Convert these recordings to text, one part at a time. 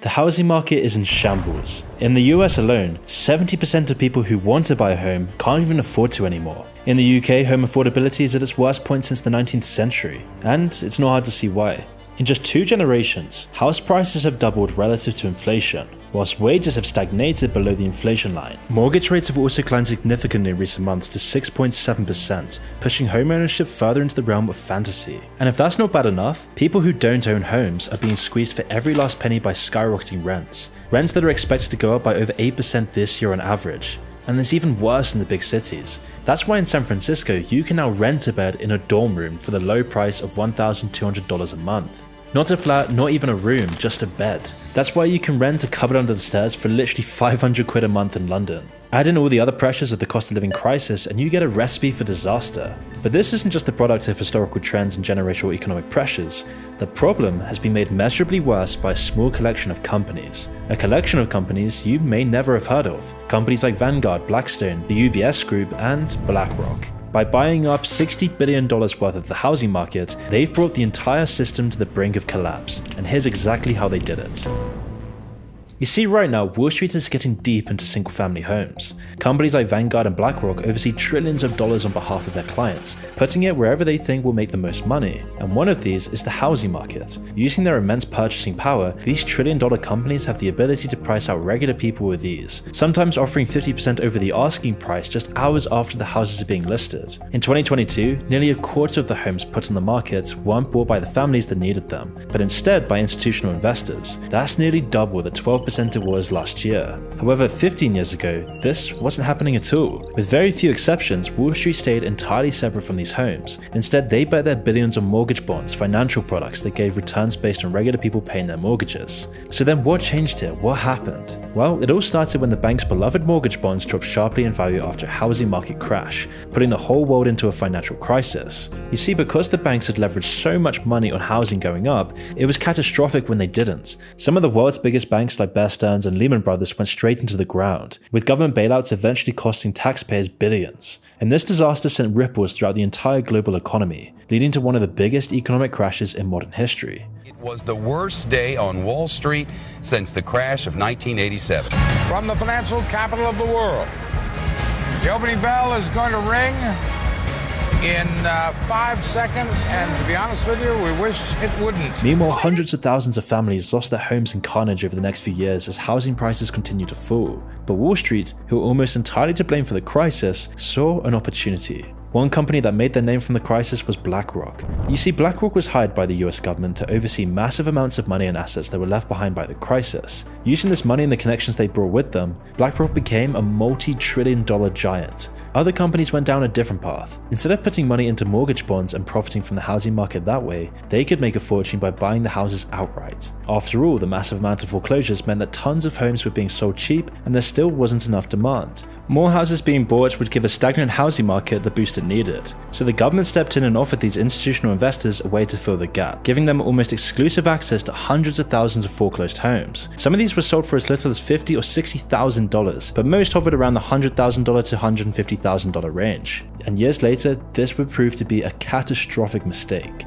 The housing market is in shambles. In the US alone, 70% of people who want to buy a home can't even afford to anymore. In the UK, home affordability is at its worst point since the 19th century, and it's not hard to see why. In just 2 generations, house prices have doubled relative to inflation, whilst wages have stagnated below the inflation line. Mortgage rates have also climbed significantly in recent months to 6.7%, pushing homeownership further into the realm of fantasy. And if that's not bad enough, people who don't own homes are being squeezed for every last penny by skyrocketing rents. Rents that are expected to go up by over 8% this year on average. And it's even worse in the big cities. That's why in San Francisco, you can now rent a bed in a dorm room for the low price of $1,200 a month. Not a flat, not even a room, just a bed. That's why you can rent a cupboard under the stairs for literally 500 quid a month in London. Add in all the other pressures of the cost of living crisis and you get a recipe for disaster. But this isn't just the product of historical trends and generational economic pressures. The problem has been made measurably worse by a small collection of companies. A collection of companies you may never have heard of. Companies like Vanguard, Blackstone, the UBS Group, and BlackRock. By buying up $60 billion worth of the housing market, they've brought the entire system to the brink of collapse, and here's exactly how they did it. You see, right now, Wall Street is getting deep into single-family homes. Companies like Vanguard and BlackRock oversee trillions of dollars on behalf of their clients, putting it wherever they think will make the most money. And one of these is the housing market. Using their immense purchasing power, these trillion-dollar companies have the ability to price out regular people with ease, sometimes offering 50% over the asking price just hours after the houses are being listed. In 2022, nearly a quarter of the homes put on the market weren't bought by the families that needed them, but instead by institutional investors. That's nearly double the 12% it was last year. However, 15 years ago, this wasn't happening at all. With very few exceptions, Wall Street stayed entirely separate from these homes. Instead, they bet their billions on mortgage bonds, financial products that gave returns based on regular people paying their mortgages. So then what changed here? What happened? Well, it all started when the bank's beloved mortgage bonds dropped sharply in value after a housing market crash, putting the whole world into a financial crisis. You see, because the banks had leveraged so much money on housing going up, it was catastrophic when they didn't. Some of the world's biggest banks like Bear Stearns and Lehman Brothers went straight into the ground, with government bailouts eventually costing taxpayers billions. And this disaster sent ripples throughout the entire global economy, leading to one of the biggest economic crashes in modern history. It was the worst day on Wall Street since the crash of 1987. From the financial capital of the world, the opening bell is going to ring in 5 seconds, and to be honest with you, we wish it wouldn't. Meanwhile, hundreds of thousands of families lost their homes in carnage over the next few years as housing prices continued to fall. But Wall Street, who were almost entirely to blame for the crisis, saw an opportunity. One company that made their name from the crisis was BlackRock. You see, BlackRock was hired by the US government to oversee massive amounts of money and assets that were left behind by the crisis. Using this money and the connections they brought with them, BlackRock became a multi-trillion-dollar giant. Other companies went down a different path. Instead of putting money into mortgage bonds and profiting from the housing market that way, they could make a fortune by buying the houses outright. After all, the massive amount of foreclosures meant that tons of homes were being sold cheap and there still wasn't enough demand. More houses being bought would give a stagnant housing market the boost it needed. So the government stepped in and offered these institutional investors a way to fill the gap, giving them almost exclusive access to hundreds of thousands of foreclosed homes. Some of these were sold for as little as $50,000 or $60,000, but most hovered around the $100,000 to $150,000 range. And years later, this would prove to be a catastrophic mistake.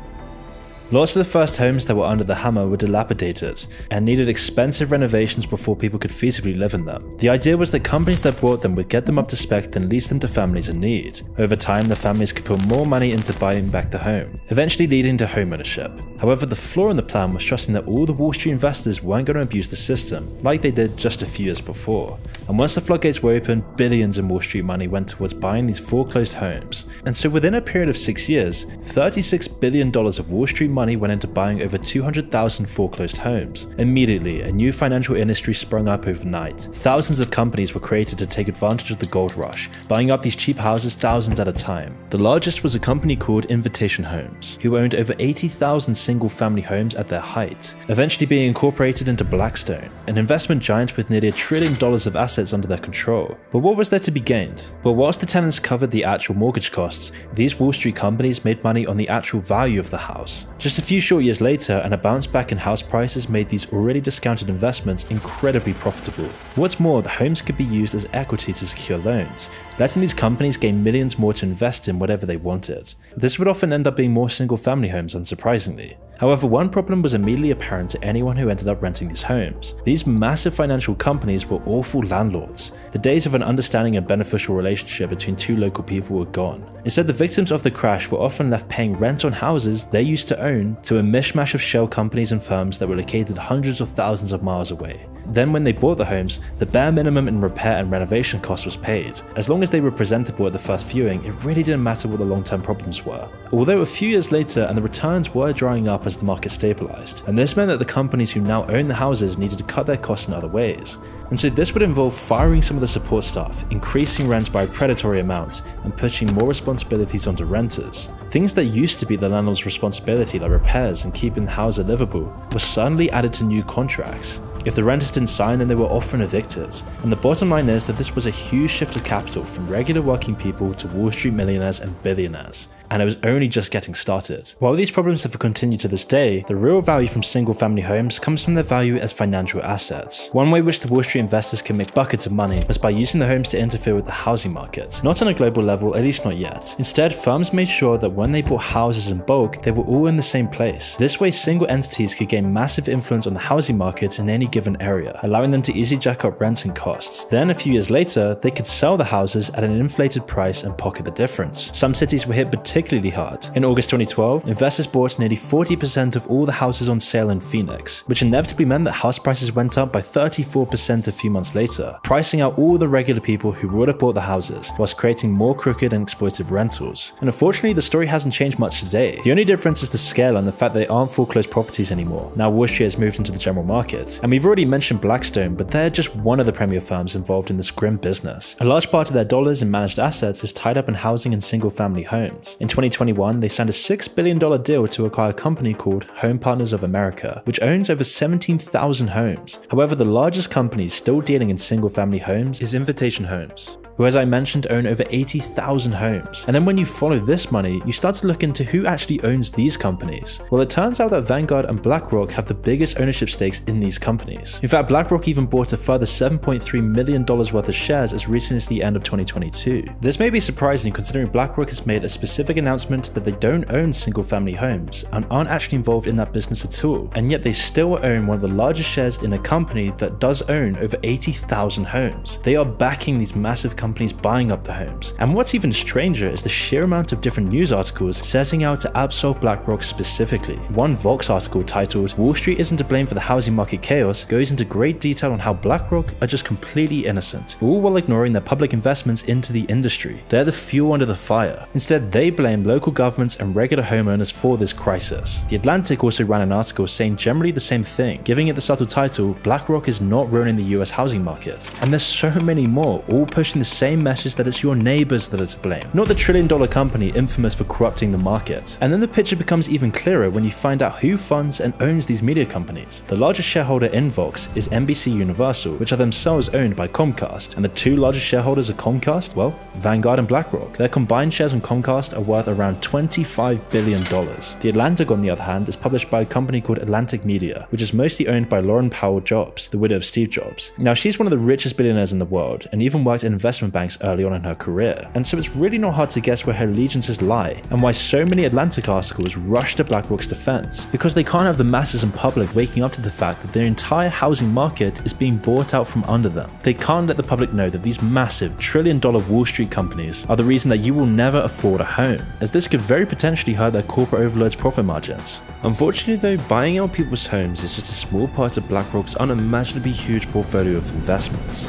Lots of the first homes that were under the hammer were dilapidated and needed expensive renovations before people could feasibly live in them. The idea was that companies that bought them would get them up to spec then lease them to families in need. Over time, the families could put more money into buying back the home, eventually leading to homeownership. However, the flaw in the plan was trusting that all the Wall Street investors weren't going to abuse the system, like they did just a few years before. And once the floodgates were open, billions in Wall Street money went towards buying these foreclosed homes. And so within a period of 6 years, $36 billion of Wall Street money went into buying over 200,000 foreclosed homes. Immediately, a new financial industry sprung up overnight. Thousands of companies were created to take advantage of the gold rush, buying up these cheap houses thousands at a time. The largest was a company called Invitation Homes, who owned over 80,000 single-family homes at their height, eventually being incorporated into Blackstone, an investment giant with nearly $1 trillion of assets under their control. But what was there to be gained? Well, whilst the tenants covered the actual mortgage costs, these Wall Street companies made money on the actual value of the house. Just a few short years later, and a bounce back in house prices made these already discounted investments incredibly profitable. What's more, the homes could be used as equity to secure loans, letting these companies gain millions more to invest in whatever they wanted. This would often end up being more single-family homes, unsurprisingly. However, one problem was immediately apparent to anyone who ended up renting these homes. These massive financial companies were awful landlords. The days of an understanding and beneficial relationship between two local people were gone. Instead, the victims of the crash were often left paying rent on houses they used to own to a mishmash of shell companies and firms that were located hundreds of thousands of miles away. Then when they bought the homes, the bare minimum in repair and renovation costs was paid. As long as they were presentable at the first viewing, it really didn't matter what the long-term problems were. Although a few years later, and the returns were drying up as the market stabilized, and this meant that the companies who now own the houses needed to cut their costs in other ways. And so this would involve firing some of the support staff, increasing rents by a predatory amount, and pushing more responsibilities onto renters. Things that used to be the landlord's responsibility, like repairs and keeping the house livable, were suddenly added to new contracts. If the renters didn't sign, then they were often evicted. And the bottom line is that this was a huge shift of capital from regular working people to Wall Street millionaires and billionaires. And it was only just getting started. While these problems have continued to this day, the real value from single-family homes comes from their value as financial assets. One way which the Wall Street investors can make buckets of money was by using the homes to interfere with the housing market. Not on a global level, at least not yet. Instead, firms made sure that when they bought houses in bulk, they were all in the same place. This way, single entities could gain massive influence on the housing market in any given area, allowing them to easily jack up rents and costs. Then, a few years later, they could sell the houses at an inflated price and pocket the difference. Some cities were hit particularly hard. In August 2012, investors bought nearly 40% of all the houses on sale in Phoenix, which inevitably meant that house prices went up by 34% a few months later, pricing out all the regular people who would have bought the houses, whilst creating more crooked and exploitive rentals. And unfortunately, the story hasn't changed much today. The only difference is the scale and the fact that they aren't foreclosed properties anymore. Now Wall Street has moved into the general market. And we've already mentioned Blackstone, but they're just one of the premier firms involved in this grim business. A large part of their dollars in managed assets is tied up in housing and single-family homes. In 2021, they signed a $6 billion deal to acquire a company called Home Partners of America, which owns over 17,000 homes. However, the largest company still dealing in single-family homes is Invitation Homes, who, as I mentioned, own over 80,000 homes. And then when you follow this money, you start to look into who actually owns these companies. Well, it turns out that Vanguard and BlackRock have the biggest ownership stakes in these companies. In fact, BlackRock even bought a further $7.3 million worth of shares as recently as the end of 2022. This may be surprising considering BlackRock has made a specific announcement that they don't own single-family homes and aren't actually involved in that business at all. And yet they still own one of the largest shares in a company that does own over 80,000 homes. They are backing these massive companies buying up the homes. And what's even stranger is the sheer amount of different news articles setting out to absolve BlackRock specifically. One Vox article titled "Wall Street Isn't to Blame for the Housing Market Chaos" goes into great detail on how BlackRock are just completely innocent, all while ignoring their public investments into the industry. They're the fuel under the fire. Instead, they blame local governments and regular homeowners for this crisis. The Atlantic also ran an article saying generally the same thing, giving it the subtle title "BlackRock is not ruining the US housing market." And there's so many more, all pushing the same message that it's your neighbors that are to blame, not the trillion-dollar company infamous for corrupting the market. And then the picture becomes even clearer when you find out who funds and owns these media companies. The largest shareholder in Vox is NBC Universal, which are themselves owned by Comcast, and the two largest shareholders of Comcast, well, Vanguard and BlackRock. Their combined shares in Comcast are worth around $25 billion. The Atlantic, on the other hand, is published by a company called Atlantic Media, which is mostly owned by Lauren Powell Jobs, the widow of Steve Jobs. Now, she's one of the richest billionaires in the world, and even worked in investment banks early on in her career, and so it's really not hard to guess where her allegiances lie, and why so many Atlantic articles rush to BlackRock's defense. Because they can't have the masses and public waking up to the fact that their entire housing market is being bought out from under them. They can't let the public know that these massive trillion-dollar Wall Street companies are the reason that you will never afford a home, as this could very potentially hurt their corporate overlords' profit margins. Unfortunately though, buying out people's homes is just a small part of BlackRock's unimaginably huge portfolio of investments.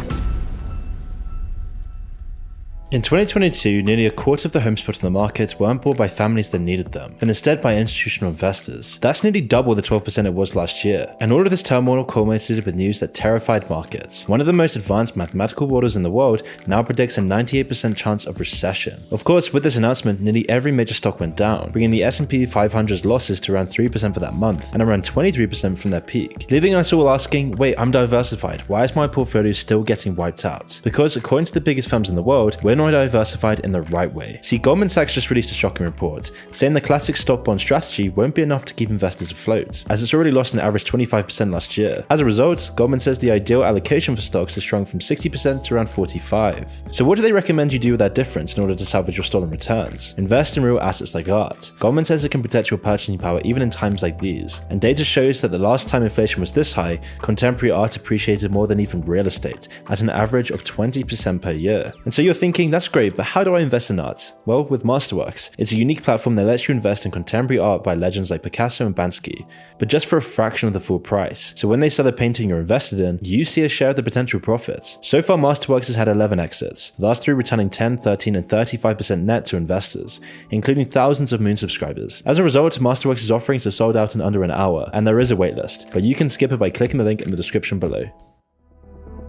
In 2022, nearly a quarter of the homes put on the market weren't bought by families that needed them, but instead by institutional investors. That's nearly double the 12% it was last year, and all of this turmoil culminated with news that terrified markets. One of the most advanced mathematical models in the world now predicts a 98% chance of recession. Of course, with this announcement, nearly every major stock went down, bringing the S&P 500's losses to around 3% for that month, and around 23% from their peak, leaving us all asking, wait, I'm diversified, why is my portfolio still getting wiped out? Because according to the biggest firms in the world, we're we're not diversified in the right way. See, Goldman Sachs just released a shocking report, saying the classic stock bond strategy won't be enough to keep investors afloat, as it's already lost an average 25% last year. As a result, Goldman says the ideal allocation for stocks has shrunk from 60% to around 45%. So what do they recommend you do with that difference in order to salvage your stolen returns? Invest in real assets like art. Goldman says it can protect your purchasing power even in times like these, and data shows that the last time inflation was this high, contemporary art appreciated more than even real estate, at an average of 20% per year. And so you're thinking, that's great, but how do I invest in art? Well, with Masterworks. It's a unique platform that lets you invest in contemporary art by legends like Picasso and Banksy, but just for a fraction of the full price. So when they sell a painting you're invested in, you see a share of the potential profits. So far, Masterworks has had 11 exits, the last 3 returning 10, 13, and 35% net to investors, including thousands of Moon subscribers. As a result, Masterworks' offerings have sold out in under an hour, and there is a waitlist, but you can skip it by clicking the link in the description below.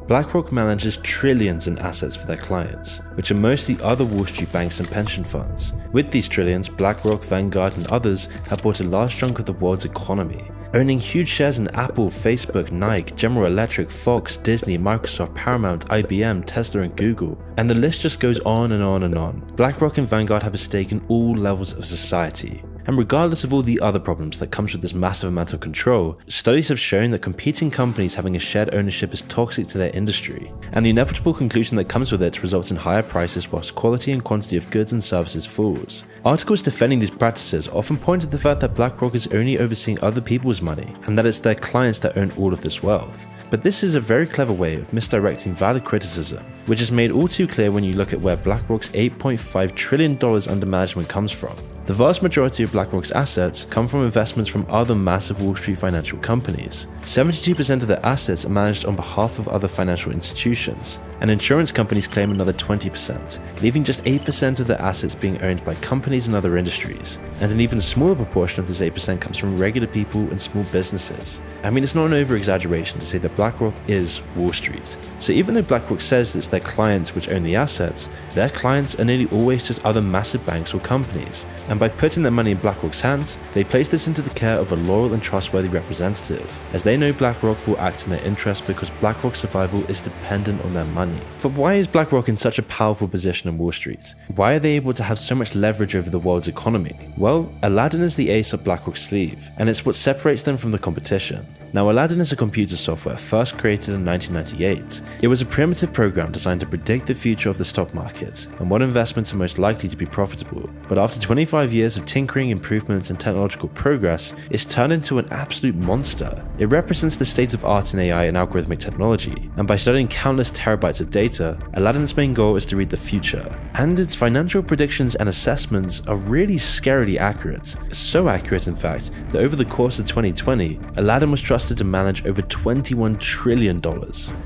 BlackRock manages trillions in assets for their clients, which are mostly other Wall Street banks and pension funds. With these trillions, BlackRock, Vanguard, and others have bought a large chunk of the world's economy, owning huge shares in Apple, Facebook, Nike, General Electric, Fox, Disney, Microsoft, Paramount, IBM, Tesla, and Google. And the list just goes on and on and on. BlackRock and Vanguard have a stake in all levels of society. And regardless of all the other problems that comes with this massive amount of control, studies have shown that competing companies having a shared ownership is toxic to their industry, and the inevitable conclusion that comes with it results in higher prices whilst quality and quantity of goods and services falls. Articles defending these practices often point to the fact that BlackRock is only overseeing other people's money, and that it's their clients that own all of this wealth. But this is a very clever way of misdirecting valid criticism, which is made all too clear when you look at where BlackRock's $8.5 trillion under management comes from. The vast majority of BlackRock's assets come from investments from other massive Wall Street financial companies. 72% of their assets are managed on behalf of other financial institutions, and insurance companies claim another 20%, leaving just 8% of their assets being owned by companies in other industries. And an even smaller proportion of this 8% comes from regular people and small businesses. I mean, it's not an over-exaggeration to say that BlackRock is Wall Street. So even though BlackRock says it's their clients which own the assets, their clients are nearly always just other massive banks or companies. And by putting their money in BlackRock's hands, they place this into the care of a loyal and trustworthy representative, as they know BlackRock will act in their interest because BlackRock's survival is dependent on their money. But why is BlackRock in such a powerful position on Wall Street? Why are they able to have so much leverage over the world's economy? Well, Aladdin is the ace up BlackRock's sleeve, and it's what separates them from the competition. Now, Aladdin is a computer software first created in 1998. It was a primitive program designed to predict the future of the stock market and what investments are most likely to be profitable. But after 25 years of tinkering, improvements, and technological progress, it's turned into an absolute monster. It represents the state of art in AI and algorithmic technology, and by studying countless terabytes of data, Aladdin's main goal is to read the future. And its financial predictions and assessments are really scarily accurate. So accurate, in fact, that over the course of 2020, Aladdin was trusted to manage over $21 trillion.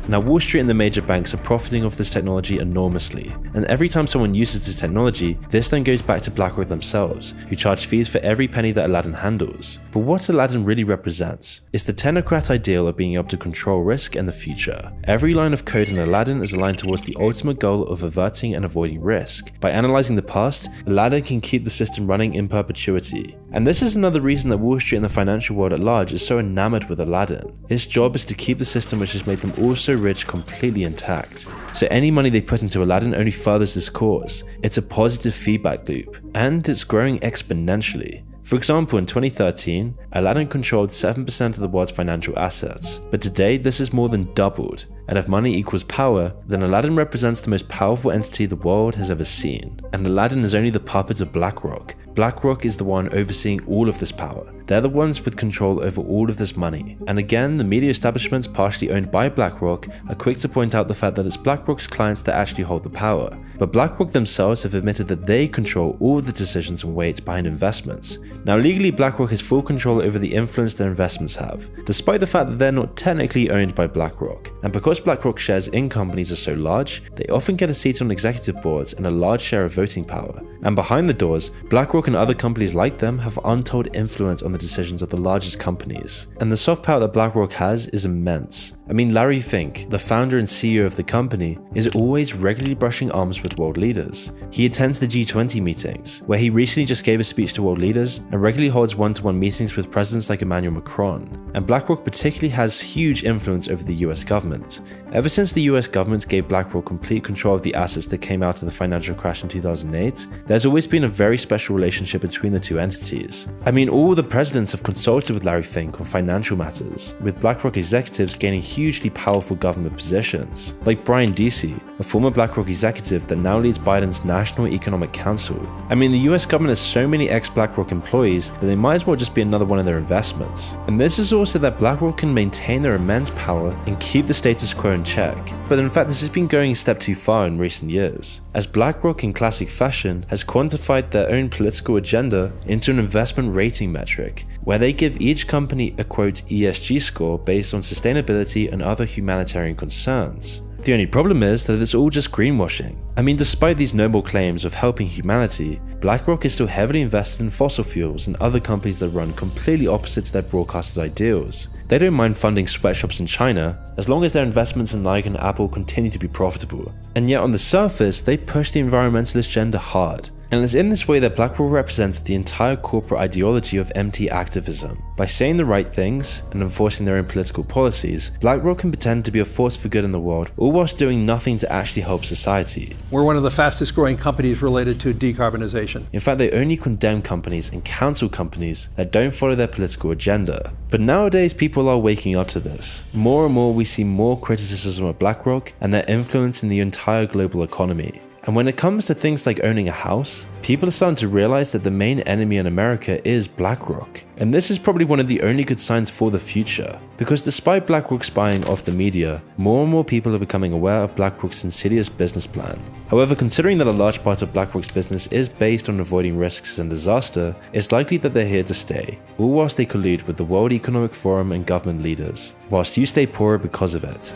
Now, Wall Street and the major banks are profiting off this technology enormously, and every time someone uses this technology, this then goes back to BlackRock themselves, who charge fees for every penny that Aladdin handles. But what Aladdin really represents is the technocrat ideal of being able to control risk and the future. Every line of code in Aladdin is aligned towards the ultimate goal of averting and avoiding risk. By analyzing the past, Aladdin can keep the system running in perpetuity. And this is another reason that Wall Street and the financial world at large is so enamored with Aladdin. His job is to keep the system which has made them all so rich completely intact. So any money they put into Aladdin only furthers this cause. It's a positive feedback loop, and it's growing exponentially. For example, in 2013, Aladdin controlled 7% of the world's financial assets, but today this is more than doubled. And if money equals power, then Aladdin represents the most powerful entity the world has ever seen. And Aladdin is only the puppet of BlackRock. BlackRock is the one overseeing all of this power. They're the ones with control over all of this money. And again, the media establishments partially owned by BlackRock are quick to point out the fact that it's BlackRock's clients that actually hold the power. But BlackRock themselves have admitted that they control all of the decisions and weight behind investments. Now, legally, BlackRock has full control over the influence their investments have, despite the fact that they're not technically owned by BlackRock. And because BlackRock shares in companies are so large, they often get a seat on executive boards and a large share of voting power. And behind the doors, BlackRock and other companies like them have untold influence on the decisions of the largest companies. And the soft power that BlackRock has is immense. I mean, Larry Fink, the founder and CEO of the company, is always regularly brushing arms with world leaders. He attends the G20 meetings, where he recently just gave a speech to world leaders, and regularly holds one-to-one meetings with presidents like Emmanuel Macron. And BlackRock particularly has huge influence over the US government. Ever since the US government gave BlackRock complete control of the assets that came out of the financial crash in 2008, there's always been a very special relationship between the two entities. I mean, all the presidents have consulted with Larry Fink on financial matters, with BlackRock executives gaining hugely powerful government positions, like Brian Deese, a former BlackRock executive that now leads Biden's National Economic Council. I mean, the US government has so many ex-BlackRock employees that they might as well just be another one of their investments. And this is also that BlackRock can maintain their immense power and keep the status quo in check. But in fact, this has been going a step too far in recent years, as BlackRock in classic fashion has quantified their own political agenda into an investment rating metric, where they give each company a quote ESG score based on sustainability and other humanitarian concerns. The only problem is that it's all just greenwashing. I mean, despite these noble claims of helping humanity, BlackRock is still heavily invested in fossil fuels and other companies that run completely opposite to their broadcasters' ideals. They don't mind funding sweatshops in China, as long as their investments in Nike and Apple continue to be profitable. And yet on the surface, they push the environmentalist agenda hard. And it's in this way that BlackRock represents the entire corporate ideology of empty activism. By saying the right things and enforcing their own political policies, BlackRock can pretend to be a force for good in the world, all whilst doing nothing to actually help society. We're one of the fastest growing companies related to decarbonization. In fact, they only condemn companies and counsel companies that don't follow their political agenda. But nowadays, people are waking up to this. More and more, we see more criticism of BlackRock and their influence in the entire global economy. And when it comes to things like owning a house, people are starting to realize that the main enemy in America is BlackRock. And this is probably one of the only good signs for the future, because despite BlackRock spying off the media, more and more people are becoming aware of BlackRock's insidious business plan. However, considering that a large part of BlackRock's business is based on avoiding risks and disaster, it's likely that they're here to stay, all whilst they collude with the World Economic Forum and government leaders, whilst you stay poorer because of it.